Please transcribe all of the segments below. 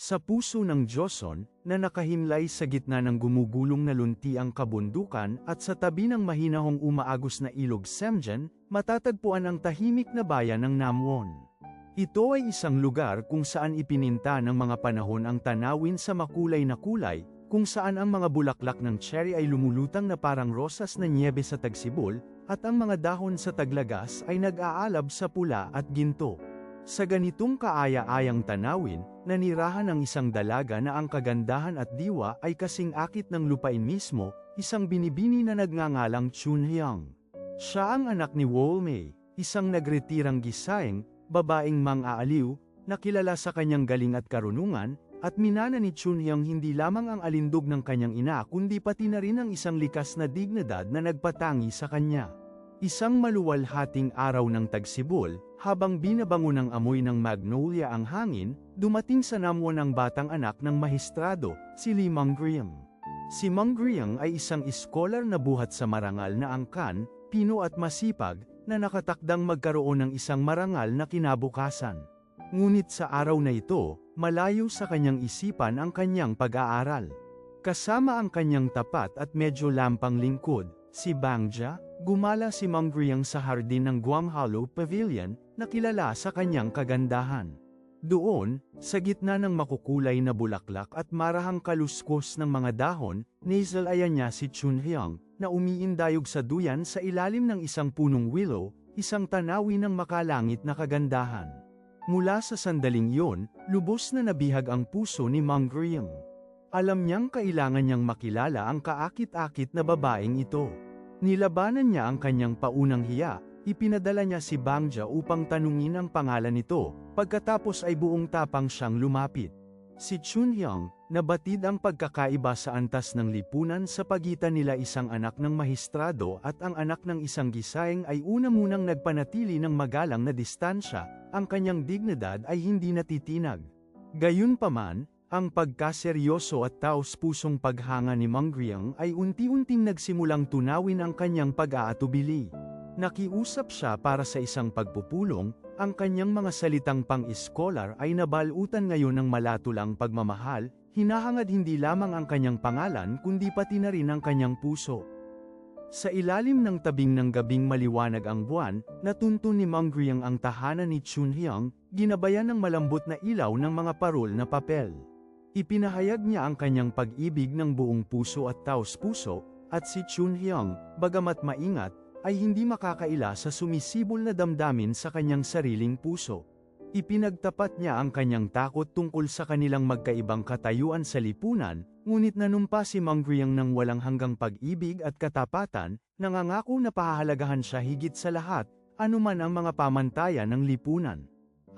Sa puso ng Joseon, na nakahimlay sa gitna ng gumugulong na luntiang kabundukan at sa tabi ng mahinahong umaagos na ilog Semjen, matatagpuan ang tahimik na bayan ng Namwon. Ito ay isang lugar kung saan ipininta ng mga panahon ang tanawin sa makulay na kulay, kung saan ang mga bulaklak ng cherry ay lumulutang na parang rosas na nyebe sa tagsibol, at ang mga dahon sa taglagas ay nag-aalab sa pula at ginto. Sa ganitong kaaya-ayang tanawin, nanirahan ang isang dalaga na ang kagandahan at diwa ay kasing akit ng lupain mismo, isang binibini na nagngangalang Chunhyang. Siya ang anak ni Wolmei, isang nagretirang gisaing, babaeng mang-aaliw, na kilala sa kanyang galing at karunungan, at minana ni Chunhyang hindi lamang ang alindog ng kanyang ina kundi pati na rin ang isang likas na dignidad na nagpatangi sa kanya. Isang maluwalhating araw ng tagsibol, habang binabango ng amoy ng magnolia ang hangin, dumating sa Namwon ang batang anak ng mahistrado, si Lee Mangriang. Si Mangriang ay isang iskolar na buhat sa marangal na angkan, pino at masipag, na nakatakdang magkaroon ng isang marangal na kinabukasan. Ngunit sa araw na ito, malayo sa kanyang isipan ang kanyang pag-aaral. Kasama ang kanyang tapat at medyo lampang lingkod, si Bangja, gumala si Mangriang sa hardin ng Guanghalo Pavilion, na kilala sa kanyang kagandahan. Doon, sa gitna ng makukulay na bulaklak at marahang kaluskos ng mga dahon, nasalayan niya si Chunhyang, na umiindayog sa duyan sa ilalim ng isang punong willow, isang tanawin ng makalangit na kagandahan. Mula sa sandaling iyon, lubos na nabihag ang puso ni Mangriang. Alam niyang kailangan niyang makilala ang kaakit-akit na babaeng ito. Nilabanan niya ang kanyang paunang hiya, ipinadala niya si Bangja upang tanungin ang pangalan nito, pagkatapos ay buong tapang siyang lumapit. Si Chunhyang, nabatid ang pagkakaiba sa antas ng lipunan sa pagitan nila isang anak ng mahistrado at ang anak ng isang gisaing ay una munang nagpanatili ng magalang na distansya, ang kanyang dignidad ay hindi natitinag. Gayunpaman, ang pagkaseryoso at taos-pusong paghanga ni Mangriang ay unti-unting nagsimulang tunawin ang kanyang pag-aatubili. Nakiusap siya para sa isang pagpupulong, ang kanyang mga salitang pang-iskolar ay nabalutan ngayon ng malatulang pagmamahal, hinahangad hindi lamang ang kanyang pangalan kundi pati na rin ang kanyang puso. Sa ilalim ng tabing ng gabing maliwanag ang buwan, natuntun ni Mangriang ang tahanan ni Chunhyang, ginabayan ng malambot na ilaw ng mga parol na papel. Ipinahayag niya ang kanyang pag-ibig ng buong puso at taos-puso, at si Chunhyang, bagamat maingat, ay hindi makakaila sa sumisibol na damdamin sa kanyang sariling puso. Ipinagtapat niya ang kanyang takot tungkol sa kanilang magkaibang katayuan sa lipunan, ngunit nanumpa si Mangriang ng walang hanggang pag-ibig at katapatan, nangangako na pahahalagahan siya higit sa lahat, anuman ang mga pamantayan ng lipunan.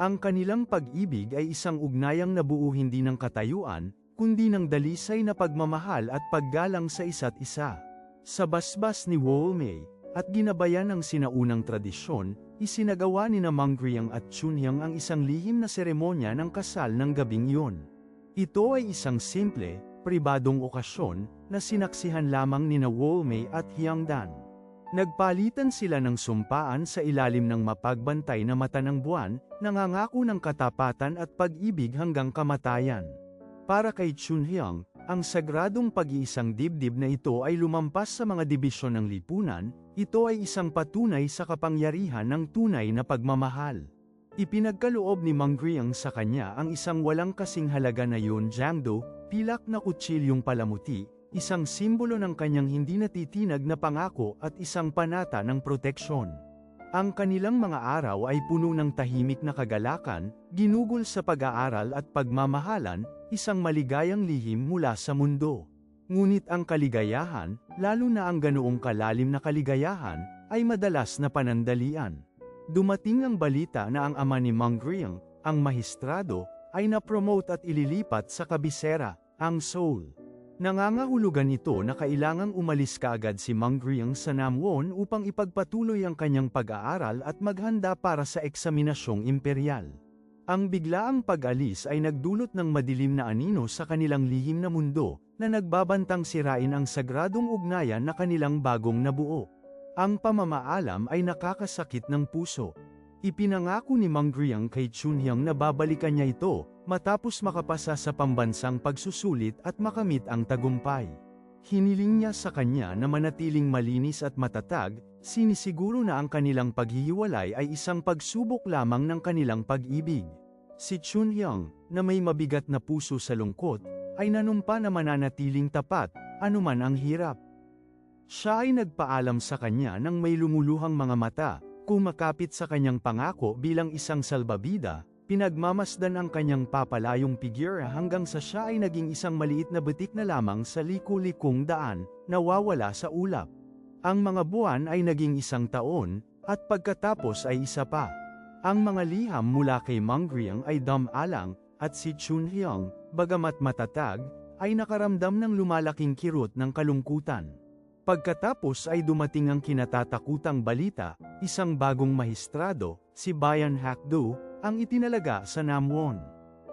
Ang kanilang pag-ibig ay isang ugnayang nabuo hindi ng katayuan, kundi ng dalisay na pagmamahal at paggalang sa isa't isa. Sa basbas ni Wolmei, at ginabayan ng sinaunang tradisyon, isinagawa ni Mangriang at Chunhyang ang isang lihim na seremonya ng kasal ng gabing iyon. Ito ay isang simple, pribadong okasyon, na sinaksihan lamang ni Wolmei at Hyangdan. Nagpalitan sila ng sumpaan sa ilalim ng mapagbantay na mata ng buwan, nangangako ng katapatan at pag-ibig hanggang kamatayan. Para kay Chunhyang, ang sagradong pag-iisang dibdib na ito ay lumampas sa mga dibisyon ng lipunan, ito ay isang patunay sa kapangyarihan ng tunay na pagmamahal. Ipinagkaloob ni Mangriang sa kanya ang isang walang kasing halaga na Yonjangdo, pilak na kutsilyong palamuti, isang simbolo ng kanyang hindi natitinag na pangako at isang panata ng proteksyon. Ang kanilang mga araw ay puno ng tahimik na kagalakan, ginugol sa pag-aaral at pagmamahalan, isang maligayang lihim mula sa mundo. Ngunit ang kaligayahan, lalo na ang ganoong kalalim na kaligayahan, ay madalas na panandalian. Dumating ang balita na ang ama ni Mangriang, ang mahistrado, ay na-promote at ililipat sa kabisera, ang Seoul. Nangangahulugan ito na kailangang umalis kaagad si Mangriang sa Namwon upang ipagpatuloy ang kanyang pag-aaral at maghanda para sa eksaminasyong imperial. Ang biglaang pag-alis ay nagdulot ng madilim na anino sa kanilang lihim na mundo, na nagbabantang sirain ang sagradong ugnayan na kanilang bagong nabuo. Ang pamamaalam ay nakakasakit ng puso. Ipinangako ni Mang Griang kay Chunhyang na babalikan niya ito, matapos makapasa sa pambansang pagsusulit at makamit ang tagumpay. Hiniling niya sa kanya na manatiling malinis at matatag, sinisiguro na ang kanilang paghihiwalay ay isang pagsubok lamang ng kanilang pag-ibig. Si Chunhyang, na may mabigat na puso sa lungkot, ay nanumpa na mananatiling tapat, anuman ang hirap. Siya ay nagpaalam sa kanya nang may lumuluhang mga mata, kumakapit sa kanyang pangako bilang isang salbabida, pinagmamasdan ang kanyang papalayong figure hanggang sa siya ay naging isang maliit na butik na lamang sa liku-likong daan, nawawala sa ulap. Ang mga buwan ay naging isang taon, at pagkatapos ay isa pa. Ang mga liham mula kay Mang Griang ay dam-alang, at si Chunhyang, bagamat matatag, ay nakaramdam ng lumalaking kirot ng kalungkutan. Pagkatapos ay dumating ang kinatatakutang balita, isang bagong mahistrado, si Bayan Hakdu, ang itinalaga sa Namwon.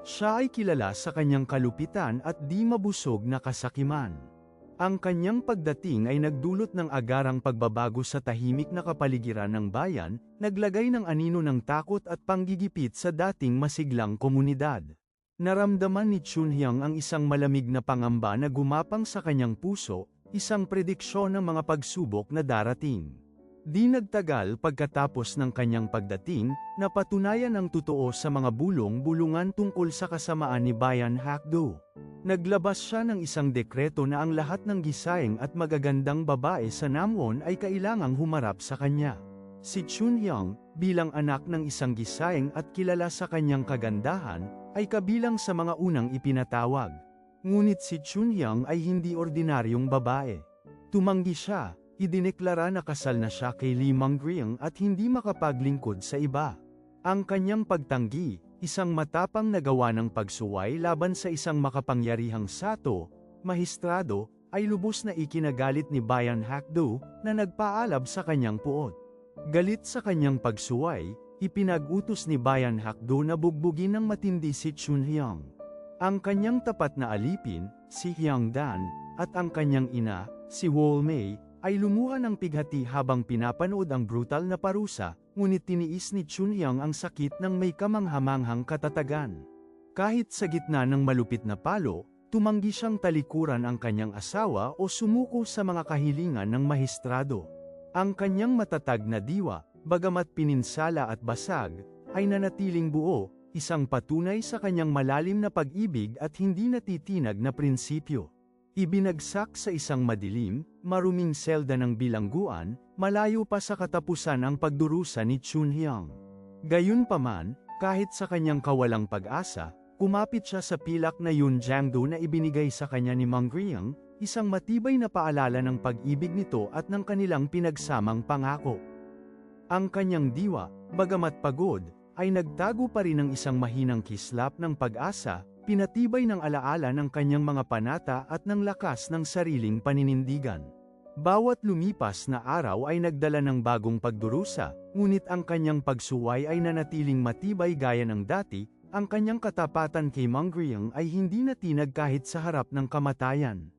Siya ay kilala sa kanyang kalupitan at di mabusog na kasakiman. Ang kanyang pagdating ay nagdulot ng agarang pagbabago sa tahimik na kapaligiran ng bayan, naglagay ng anino ng takot at panggigipit sa dating masiglang komunidad. Naramdaman ni Chunhyang ang isang malamig na pangamba na gumapang sa kanyang puso, isang prediksyon ng mga pagsubok na darating. Di nagtagal pagkatapos ng kanyang pagdating, napatunayan ang totoo sa mga bulong-bulungan tungkol sa kasamaan ni Bayan Hakdu. Naglabas siya ng isang dekreto na ang lahat ng gisayeng at magagandang babae sa Namwon ay kailangang humarap sa kanya. Si Chunhyang, bilang anak ng isang gisayeng at kilala sa kanyang kagandahan, ay kabilang sa mga unang ipinatawag. Ngunit si Chunhyang ay hindi ordinaryong babae. Tumanggi siya, idineklara na kasal na siya kay Lee Mang Griang at hindi makapaglingkod sa iba. Ang kanyang pagtanggi, isang matapang na gawa ng pagsuway laban sa isang makapangyarihang sato, mahistrado, ay lubos na ikinagalit ni Bayan Hakdu, na nagpaalab sa kanyang puot. Galit sa kanyang pagsuway, ipinag-utos ni Bayan Hakdu na bugbugin ng matindi si Chunhyang. Ang kanyang tapat na alipin, si Hyangdan, at ang kanyang ina, si Wolmei, ay lumuha ng pighati habang pinapanood ang brutal na parusa, ngunit tiniis ni Chunhyang ang sakit ng may kamanghamanghang katatagan. Kahit sa gitna ng malupit na palo, tumanggi siyang talikuran ang kanyang asawa o sumuko sa mga kahilingan ng mahistrado. Ang kanyang matatag na diwa, bagamat pininsala at basag, ay nanatiling buo, isang patunay sa kanyang malalim na pag-ibig at hindi natitinag na prinsipyo. Ibinagsak sa isang madilim, maruming selda ng bilangguan, malayo pa sa katapusan ang pagdurusa ni Chunhyang. Gayunpaman, kahit sa kanyang kawalang pag-asa, kumapit siya sa pilak na Yunjiangdo na ibinigay sa kanya ni Mang Griang, isang matibay na paalala ng pag-ibig nito at ng kanilang pinagsamang pangako. Ang kanyang diwa, bagamat pagod, ay nagtago pa rin ng isang mahinang kislap ng pag-asa, pinatibay ng alaala ng kanyang mga panata at ng lakas ng sariling paninindigan. Bawat lumipas na araw ay nagdala ng bagong pagdurusa, ngunit ang kanyang pagsuway ay nanatiling matibay gaya ng dati, ang kanyang katapatan kay Mang Griang ay hindi natinag kahit sa harap ng kamatayan.